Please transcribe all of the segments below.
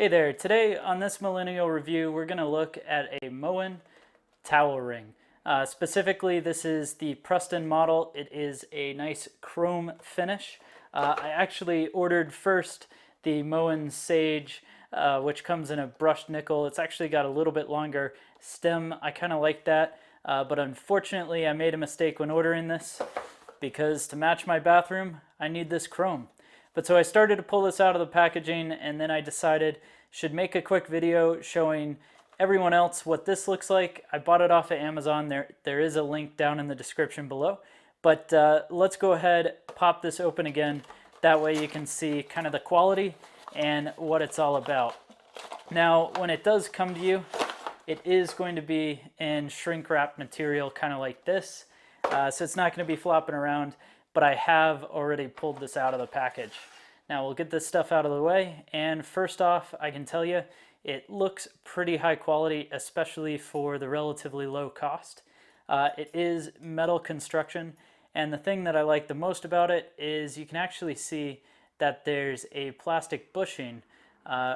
Hey there, today on this millennial review we're going to look at a Moen towel ring. Specifically, this is the Preston model. It is a nice chrome finish. I actually ordered first the Moen Sage, which comes in a brushed nickel. It's actually got a little bit longer stem. I kind of like that, but unfortunately I made a mistake when ordering this because to match my bathroom I need this chrome. But so I started to pull this out of the packaging, and then I decided should make a quick video showing everyone else what this looks like. I bought it off of Amazon. There is a link down in the description below. But let's go ahead, pop this open again. That way you can see kind of the quality and what it's all about. Now, when it does come to you, it is going to be in shrink wrap material, kind of like this. So it's not going to be flopping around, but I have already pulled this out of the package. Now we'll get this stuff out of the way, and first off, I can tell you it looks pretty high quality, especially for the relatively low cost. It is metal construction, and the thing that I like the most about it is you can actually see that there's a plastic bushing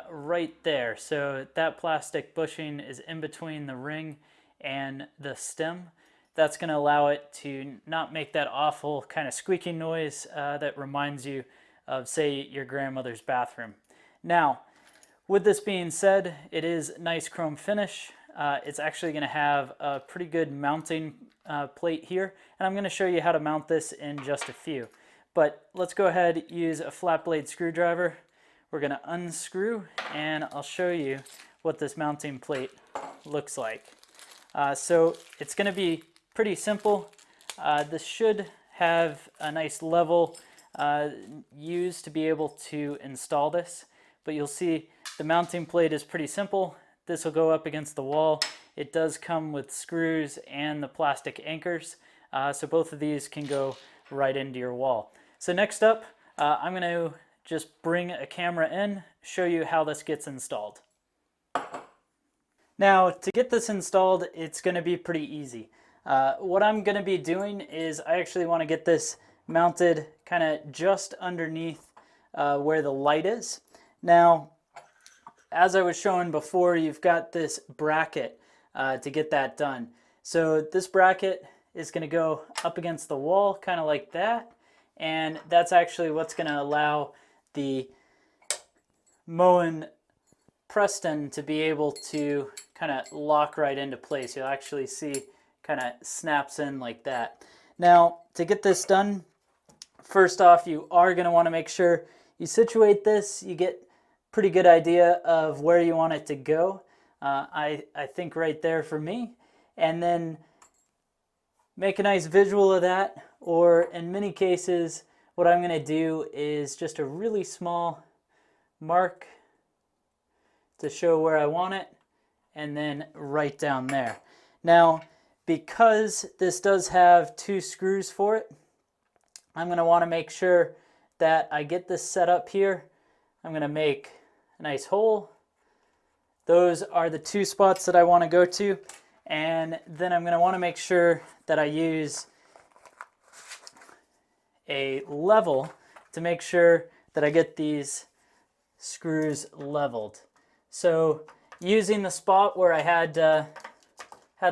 right there. So that plastic bushing is in between the ring and the stem. That's going to allow it to not make that awful kind of squeaking noise that reminds you of, say, your grandmother's bathroom. Now, with this being said, it is nice chrome finish. It's actually going to have a pretty good mounting plate here, and I'm going to show you how to mount this in just a few. But let's go ahead and use a flat blade screwdriver. We're going to unscrew, and I'll show you what this mounting plate looks like. So it's going to be pretty simple. This should have a nice level used to be able to install this, but you'll see the mounting plate is pretty simple. This will go up against the wall. It does come with screws and the plastic anchors, so both of these can go right into your wall. So next up, I'm going to just bring a camera in, show you how this gets installed. Now, to get this installed, it's going to be pretty easy. What I'm going to be doing is I actually want to get this mounted kind of just underneath where the light is. Now, as I was showing before, you've got this bracket to get that done. So this bracket is going to go up against the wall, kind of like that, and that's actually what's going to allow the Moen Preston to be able to kind of lock right into place. You'll actually see kind of snaps in like that. Now, to get this done, first off, you are going to want to make sure you situate this. You get a pretty good idea of where you want it to go. I think right there for me. And then make a nice visual of that. Or in many cases, what I'm going to do is just a really small mark to show where I want it, and then right down there. Now, because this does have two screws for it, I'm going to want to make sure that I get this set up here. I'm going to make a nice hole. Those are the two spots that I want to go to. And then I'm going to want to make sure that I use a level to make sure that I get these screws leveled. So using the spot where I had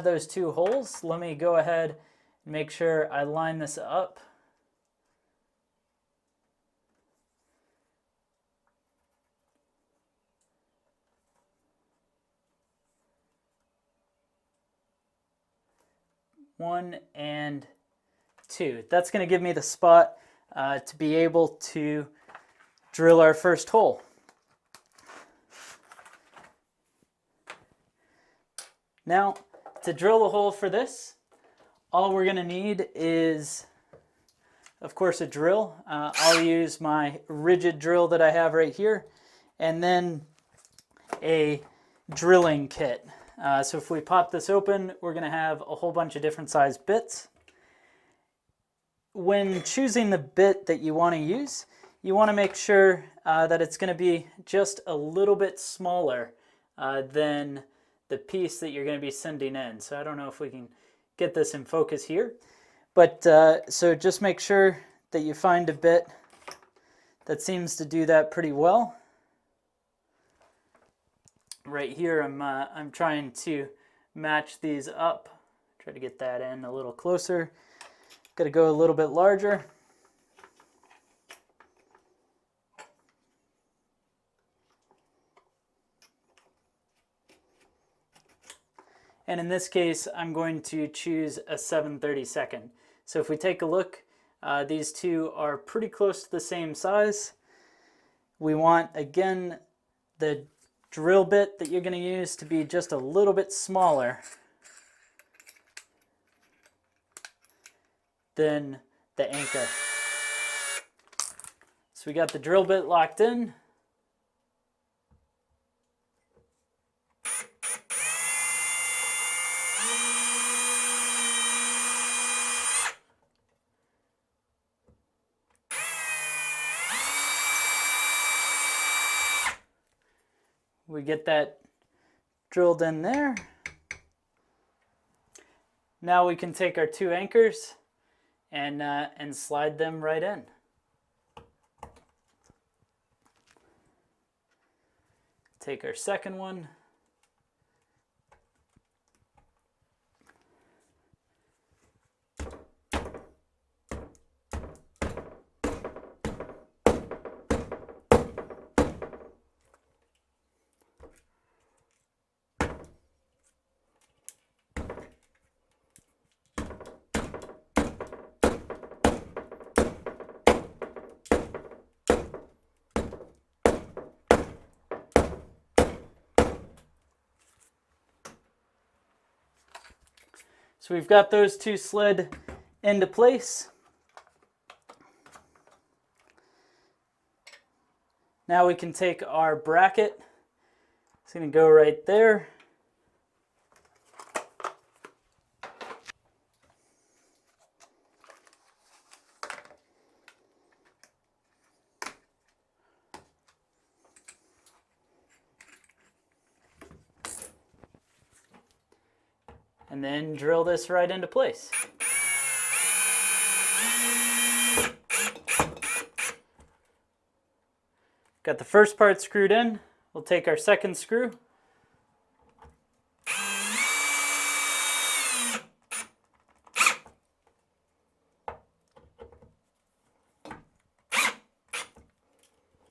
those two holes, let me go ahead and make sure I line this up. One and two. That's going to give me the spot to be able to drill our first hole. Now, to drill a hole for this, all we're going to need is, of course, a drill. I'll use my rigid drill that I have right here, and then a drilling kit. So if we pop this open, we're going to have a whole bunch of different size bits. When choosing the bit that you want to use, you want to make sure that it's going to be just a little bit smaller than the piece that you're going to be sending in. So I don't know if we can get this in focus here, but so just make sure that you find a bit that seems to do that pretty well. right here, I'm trying to match these up. Try to get that in a little closer. Got to go a little bit larger. And in this case, I'm going to choose a 7/32. So if we take a look, these two are pretty close to the same size. We want, again, the drill bit that you're going to use to be just a little bit smaller than the anchor. So we got the drill bit locked in. We get that drilled in there. Now we can take our two anchors and slide them right in. Take our second one. So we've got those two slid into place. Now we can take our bracket. It's going to go right there. And then drill this right into place. Got the first part screwed in. We'll take our second screw.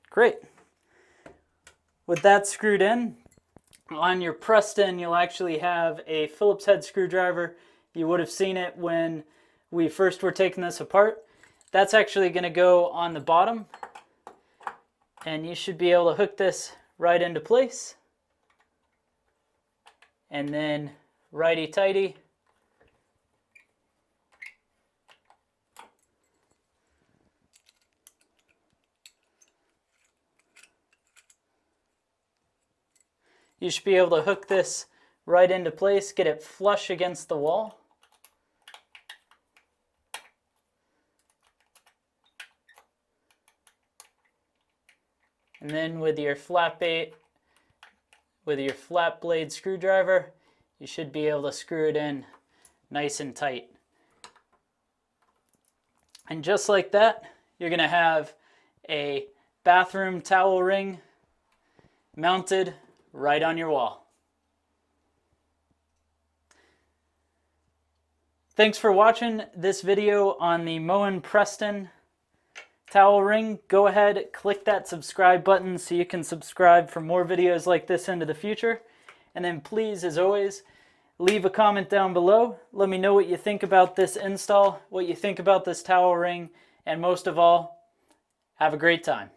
Great. With that screwed in, on your Preston, you'll actually have a Phillips head screwdriver. You would have seen it when we first were taking this apart. That's actually going to go on the bottom, and you should be able to hook this right into place. And then righty-tighty. You should be able to hook this right into place, get it flush against the wall. And then with your flat blade screwdriver, you should be able to screw it in nice and tight. And just like that, you're going to have a bathroom towel ring mounted right on your wall. Thanks for watching this video on the Moen Preston Towel Ring. Go ahead, click that subscribe button so you can subscribe for more videos like this into the future. And then please, as always, leave a comment down below. Let me know what you think about this install, what you think about this towel ring, and most of all, have a great time.